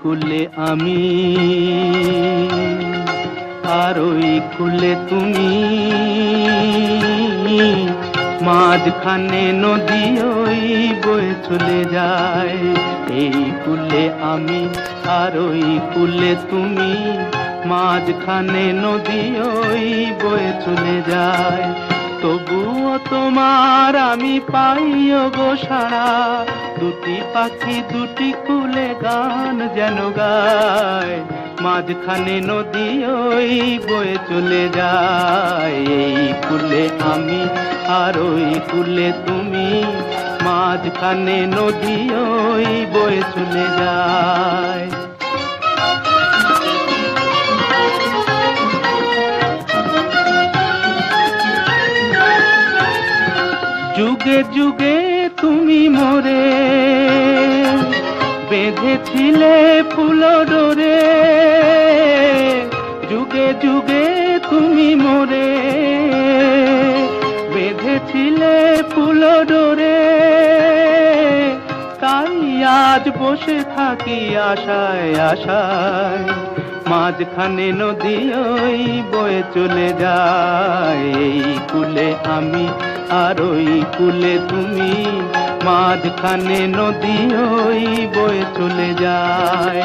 কুলে আমি আর ওই কুলে তুমি, মাঝখানে নদী ওই বয়ে চলে যায়। এই কুলে আমি আর ওই কুলে তুমি, মাঝখানে নদী ওই বয়ে চলে যায়। তবুও তোমার আমি পাইও গো সাড়া, দুটি পাখি দুটি কুলে গান যেন গায়। মাঝখানে নদী ওই বয়ে চলে যায়। এই কুলে আমি আর ওই কুলে তুমি, মাঝখানে নদী ওই বয়ে চলে যায়। যুগে যুগে তুমি মোরে বেঁধেছিলে ফুল ডোরে, যুগে যুগে তুমি মোরে বেঁধেছিলে ফুল ডোরে। তাই আজ বসে থাকি আশায় আশায়, মাঝখানে নদী ওই বয়ে চলে যায়। এই কুলে আমি আর ওই কুলে তুমি, মাঝখানে নদী ওই বয়ে চলে যায়।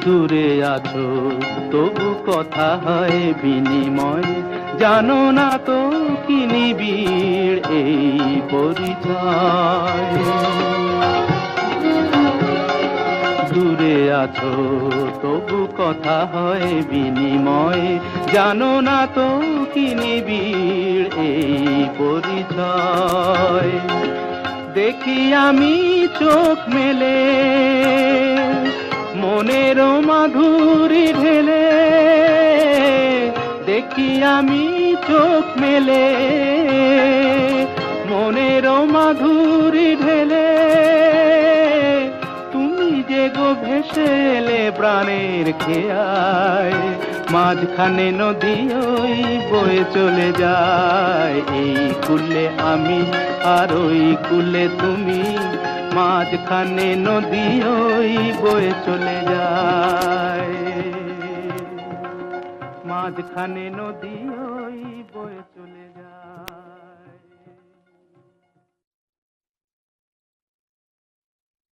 দূরে আছো তবু কথা হয় বিনিময়, জানো না তো কি নিবিড় এই পরিচয়। দূরে আছো তবু কথা হয় বিনিময়, জানো না তো কি নিবিড় এই পরিচয়। দেখি আমি চোখ মেলে মনের মাধুরী ঢেলে, দেখি আমি চোখ মেলে মনের মাধুরী ঢেলে। তুমি যে গো ভেসে এলে প্রাণের খেয়ায়, মাঝখানে নদী ওই বয়ে চলে যায়। এই কুলে আমি আর ওই কুলে তুমি, মাঝখানে নদী ওই বয়ে চলে যায়। মাঝখানে নদী ওই